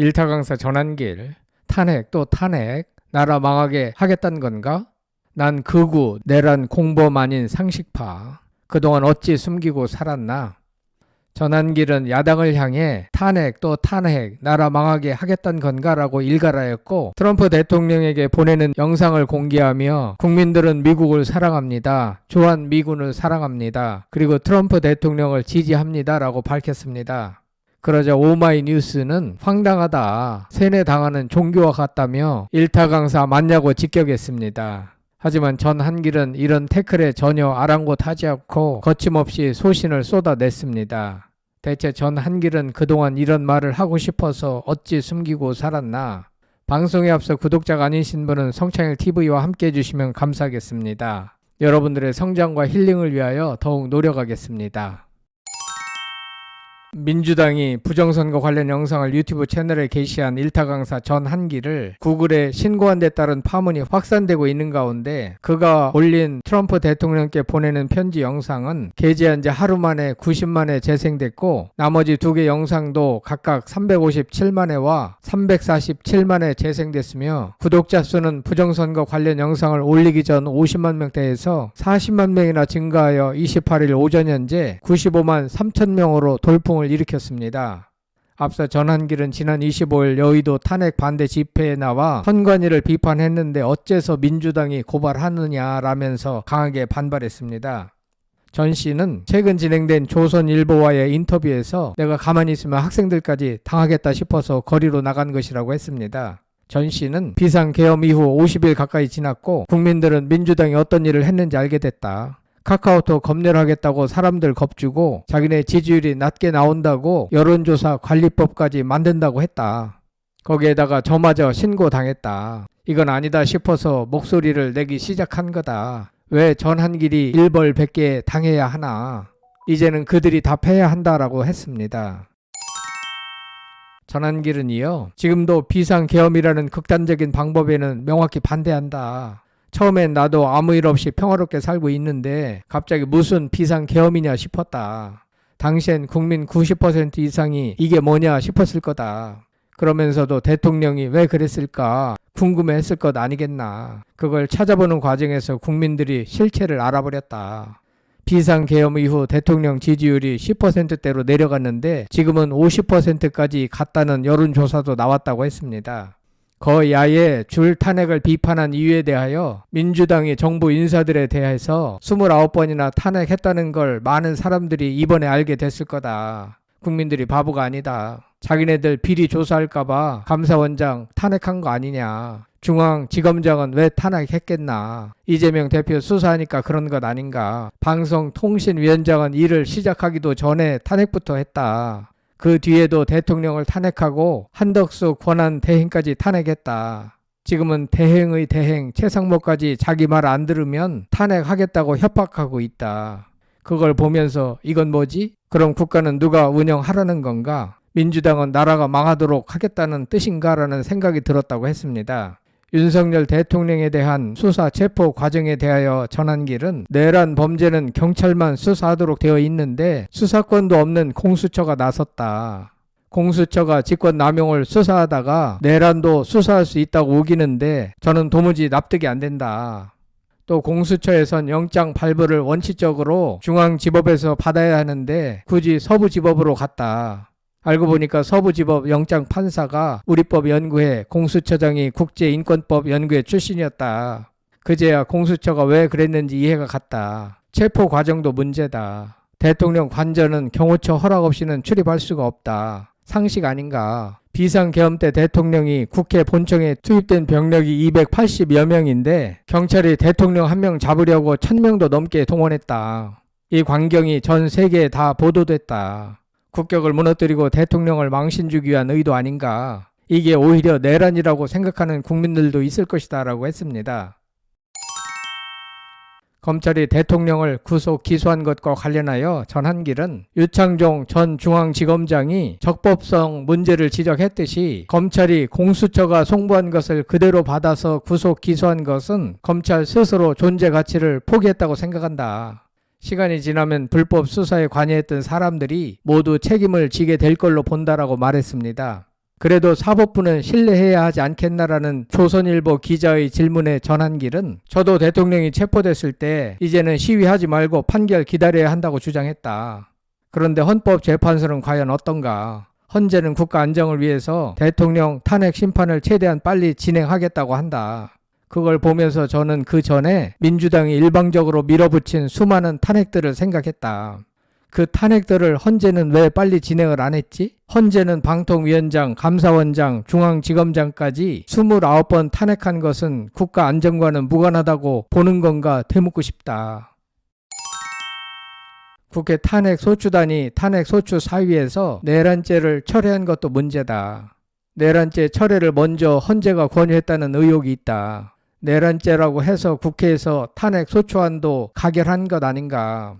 일타 강사 전환길, 탄핵 또 탄핵, 나라 망하게 하겠다는 건가? 난 극우, 내란 공범 아닌 상식파. 그동안 어찌 숨기고 살았나? 전환길은 야당을 향해 탄핵 또 탄핵, 나라 망하게 하겠다는 건가라고 일갈하였고, 트럼프 대통령에게 보내는 영상을 공개하며 국민들은 미국을 사랑합니다. 주한 미군을 사랑합니다. 그리고 트럼프 대통령을 지지합니다라고 밝혔습니다. 그러자 오마이뉴스는 황당하다, 세뇌당하는 종교와 같다며 일타 강사 맞냐고 직격했습니다. 하지만 전한길은 이런 태클에 전혀 아랑곳하지 않고 거침없이 소신을 쏟아냈습니다. 대체 전한길은 그동안 이런 말을 하고 싶어서 어찌 숨기고 살았나? 방송에 앞서 구독자가 아니신 분은 성창일TV와 함께 해주시면 감사하겠습니다. 여러분들의 성장과 힐링을 위하여 더욱 노력하겠습니다. 민주당이 부정선거 관련 영상을 유튜브 채널에 게시한 일타 강사 전한길을 구글에 신고한 데 따른 파문이 확산되고 있는 가운데, 그가 올린 트럼프 대통령께 보내는 편지 영상은 게재한 지 하루 만에 90만회 재생됐고, 나머지 두 개 영상도 각각 357만회와 347만회 재생됐으며, 구독자 수는 부정선거 관련 영상을 올리기 전 50만 명대에서 40만 명이나 증가하여 28일 오전 현재 95만 3천 명으로 돌풍을 일으켰습니다. 앞서 전한길은 지난 25일 여의도 탄핵 반대 집회에 나와 선관위를 비판했는데 어째서 민주당이 고발하느냐라면서 강하게 반발했습니다. 전 씨는 최근 진행된 조선일보와의 인터뷰에서 내가 가만히 있으면 학생들까지 당하겠다 싶어서 거리로 나간 것이라고 했습니다. 전 씨는 비상계엄 이후 50일 가까이 지났고 국민들은 민주당이 어떤 일을 했는지 알게 됐다. 카카오톡 검열하겠다고 사람들 겁주고 자기네 지지율이 낮게 나온다고 여론조사 관리법까지 만든다고 했다. 거기에다가 저마저 신고당했다. 이건 아니다 싶어서 목소리를 내기 시작한 거다. 왜 전한길이 일벌백계 당해야 하나? 이제는 그들이 답해야 한다라고 했습니다. 전한길은 이어 지금도 비상계엄이라는 극단적인 방법에는 명확히 반대한다. 처음엔 나도 아무 일 없이 평화롭게 살고 있는데 갑자기 무슨 비상계엄이냐 싶었다. 당시엔 국민 90% 이상이 이게 뭐냐 싶었을 거다. 그러면서도 대통령이 왜 그랬을까 궁금해했을 것 아니겠나. 그걸 찾아보는 과정에서 국민들이 실체를 알아버렸다. 비상계엄 이후 대통령 지지율이 10%대로 내려갔는데 지금은 50%까지 갔다는 여론조사도 나왔다고 했습니다. 거야의 줄 탄핵을 비판한 이유에 대하여 민주당이 정부 인사들에 대해서 29번이나 탄핵했다는 걸 많은 사람들이 이번에 알게 됐을 거다. 국민들이 바보가 아니다. 자기네들 비리 조사할까봐 감사원장 탄핵한 거 아니냐. 중앙지검장은 왜 탄핵했겠나. 이재명 대표 수사하니까 그런 것 아닌가. 방송통신위원장은 일을 시작하기도 전에 탄핵부터 했다. 그 뒤에도 대통령을 탄핵하고 한덕수 권한 대행까지 탄핵했다. 지금은 대행의 대행 최상목까지 자기 말 안 들으면 탄핵하겠다고 협박하고 있다. 그걸 보면서 이건 뭐지? 그럼 국가는 누가 운영하라는 건가? 민주당은 나라가 망하도록 하겠다는 뜻인가라는 생각이 들었다고 했습니다. 윤석열 대통령에 대한 수사 체포 과정에 대하여 전한길은 내란 범죄는 경찰만 수사하도록 되어 있는데 수사권도 없는 공수처가 나섰다. 공수처가 직권남용을 수사하다가 내란도 수사할 수 있다고 우기는데 저는 도무지 납득이 안 된다. 또 공수처에선 영장 발부를 원칙적으로 중앙지법에서 받아야 하는데 굳이 서부지법으로 갔다. 알고 보니까 서부지법 영장판사가 우리법연구회, 공수처장이 국제인권법연구회 출신이었다. 그제야 공수처가 왜 그랬는지 이해가 갔다. 체포 과정도 문제다. 대통령 관저는 경호처 허락 없이는 출입할 수가 없다. 상식 아닌가. 비상계엄 때 대통령이 국회 본청에 투입된 병력이 280여 명인데 경찰이 대통령 한 명 잡으려고 1000명도 넘게 동원했다. 이 광경이 전 세계에 다 보도됐다. 국격을 무너뜨리고 대통령을 망신 주기 위한 의도 아닌가. 이게 오히려 내란이라고 생각하는 국민들도 있을 것이다 라고 했습니다. 검찰이 대통령을 구속 기소한 것과 관련하여 전한길은 유창종 전 중앙지검장이 적법성 문제를 지적했듯이 검찰이 공수처가 송부한 것을 그대로 받아서 구속 기소한 것은 검찰 스스로 존재 가치를 포기했다고 생각한다. 시간이 지나면 불법 수사에 관여했던 사람들이 모두 책임을 지게 될 걸로 본다라고 말했습니다. 그래도 사법부는 신뢰해야 하지 않겠나라는 조선일보 기자의 질문에 전한길은 저도 대통령이 체포됐을 때 이제는 시위하지 말고 판결 기다려야 한다고 주장했다. 그런데 헌법재판소는 과연 어떤가? 헌재는 국가 안정을 위해서 대통령 탄핵 심판을 최대한 빨리 진행하겠다고 한다. 그걸 보면서 저는 그 전에 민주당이 일방적으로 밀어붙인 수많은 탄핵들을 생각했다. 그 탄핵들을 헌재는 왜 빨리 진행을 안 했지? 헌재는 방통위원장, 감사원장, 중앙지검장까지 29번 탄핵한 것은 국가 안정과는 무관하다고 보는 건가 되묻고 싶다. 국회 탄핵소추단이 탄핵소추사위에서 내란죄를 철회한 것도 문제다. 내란죄 철회를 먼저 헌재가 권유했다는 의혹이 있다. 내란죄라고 해서 국회에서 탄핵소추안도 가결한 것 아닌가.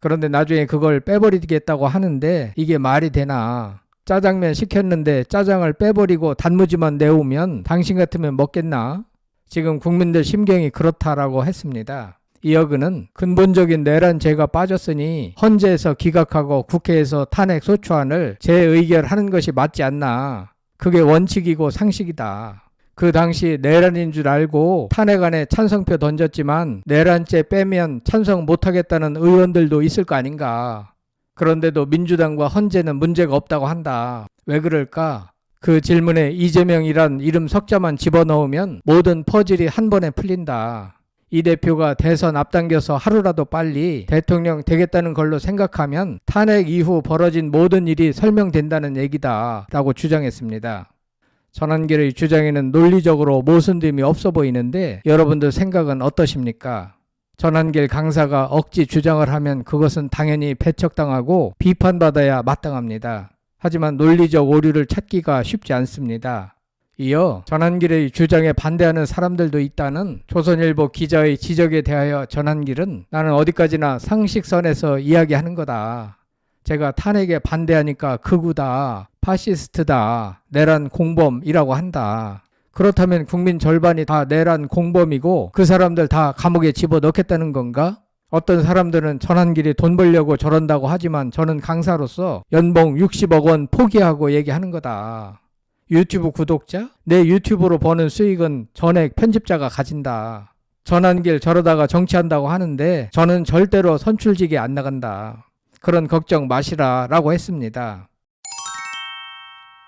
그런데 나중에 그걸 빼버리겠다고 하는데 이게 말이 되나. 짜장면 시켰는데 짜장을 빼버리고 단무지만 내오면 당신 같으면 먹겠나? 지금 국민들 심경이 그렇다라고 했습니다. 이어그는 근본적인 내란죄가 빠졌으니 헌재에서 기각하고 국회에서 탄핵소추안을 재의결하는 것이 맞지 않나. 그게 원칙이고 상식이다. 그 당시 내란인 줄 알고 탄핵안에 찬성표 던졌지만 내란죄 빼면 찬성 못하겠다는 의원들도 있을 거 아닌가. 그런데도 민주당과 헌재는 문제가 없다고 한다. 왜 그럴까? 그 질문에 이재명이란 이름 석자만 집어넣으면 모든 퍼즐이 한 번에 풀린다. 이 대표가 대선 앞당겨서 하루라도 빨리 대통령 되겠다는 걸로 생각하면 탄핵 이후 벌어진 모든 일이 설명된다는 얘기다 라고 주장했습니다. 전한길의 주장에는 논리적으로 모순됨이 없어 보이는데 여러분들 생각은 어떠십니까? 전한길 강사가 억지 주장을 하면 그것은 당연히 배척당하고 비판받아야 마땅합니다. 하지만 논리적 오류를 찾기가 쉽지 않습니다. 이어 전한길의 주장에 반대하는 사람들도 있다는 조선일보 기자의 지적에 대하여 전한길은 나는 어디까지나 상식선에서 이야기하는 거다. 제가 탄핵에 반대하니까 극우다, 파시스트다, 내란 공범이라고 한다. 그렇다면 국민 절반이 다 내란 공범이고 그 사람들 다 감옥에 집어넣겠다는 건가? 어떤 사람들은 전한길이 돈 벌려고 저런다고 하지만 저는 강사로서 연봉 60억 원 포기하고 얘기하는 거다. 유튜브 구독자? 내 유튜브로 버는 수익은 전액 편집자가 가진다. 전한길 저러다가 정치한다고 하는데 저는 절대로 선출직에 안 나간다. 그런 걱정 마시라 라고 했습니다.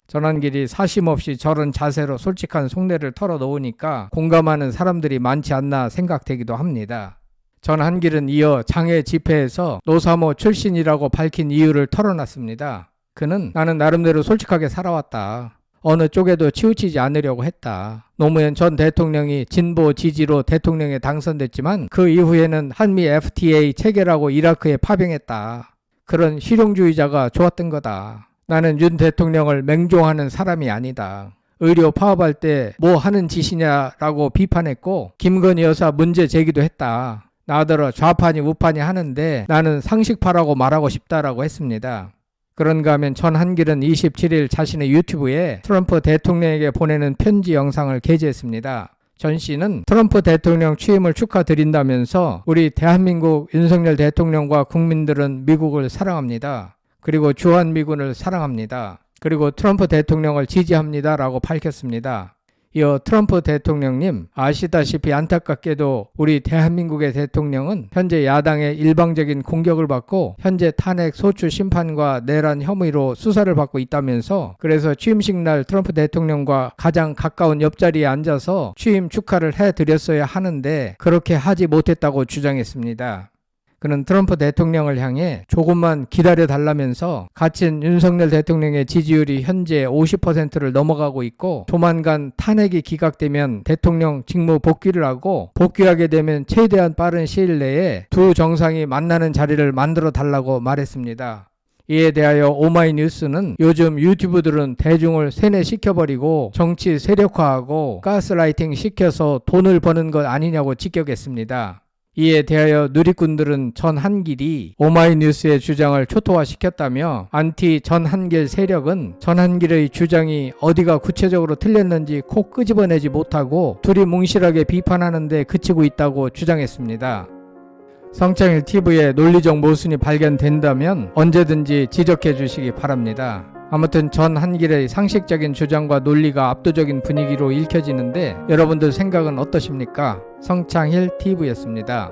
전한길이 사심없이 저런 자세로 솔직한 속내를 털어놓으니까 공감하는 사람들이 많지 않나 생각되기도 합니다. 전한길은 이어 장애 집회에서 노사모 출신이라고 밝힌 이유를 털어놨습니다. 그는 나는 나름대로 솔직하게 살아왔다. 어느 쪽에도 치우치지 않으려고 했다. 노무현 전 대통령이 진보 지지로 대통령에 당선됐지만 그 이후에는 한미 FTA 체결하고 이라크에 파병했다. 그런 실용주의자가 좋았던 거다. 나는 윤 대통령을 맹종하는 사람이 아니다. 의료 파업할 때 뭐 하는 짓이냐라고 비판했고 김건희 여사 문제 제기도 했다. 나더러 좌파니 우파니 하는데 나는 상식파라고 말하고 싶다라고 했습니다. 그런가 하면 전한길은 27일 자신의 유튜브에 트럼프 대통령에게 보내는 편지 영상을 게재했습니다. 전 씨는 트럼프 대통령 취임을 축하드린다면서 우리 대한민국 윤석열 대통령과 국민들은 미국을 사랑합니다. 그리고 주한미군을 사랑합니다. 그리고 트럼프 대통령을 지지합니다 라고 밝혔습니다. 이어 트럼프 대통령님, 아시다시피 안타깝게도 우리 대한민국의 대통령은 현재 야당의 일방적인 공격을 받고 현재 탄핵 소추 심판과 내란 혐의로 수사를 받고 있다면서 그래서 취임식 날 트럼프 대통령과 가장 가까운 옆자리에 앉아서 취임 축하를 해드렸어야 하는데 그렇게 하지 못했다고 주장했습니다. 그는 트럼프 대통령을 향해 조금만 기다려달라면서 갇힌 윤석열 대통령의 지지율이 현재 50%를 넘어가고 있고 조만간 탄핵이 기각되면 대통령 직무 복귀를 하고 복귀하게 되면 최대한 빠른 시일 내에 두 정상이 만나는 자리를 만들어 달라고 말했습니다. 이에 대하여 오마이뉴스는 요즘 유튜브들은 대중을 세뇌시켜버리고 정치 세력화하고 가스라이팅 시켜서 돈을 버는 것 아니냐고 직격했습니다. 이에 대하여 누리꾼들은 전한길이 오마이뉴스의 주장을 초토화시켰다며 안티 전한길 세력은 전한길의 주장이 어디가 구체적으로 틀렸는지 콕 끄집어내지 못하고 둘이 뭉실하게 비판하는 데 그치고 있다고 주장했습니다. 성창일 TV에 논리적 모순이 발견된다면 언제든지 지적해 주시기 바랍니다. 아무튼 전 한길의 상식적인 주장과 논리가 압도적인 분위기로 읽혀지는데 여러분들 생각은 어떠십니까? 성창힐 TV였습니다.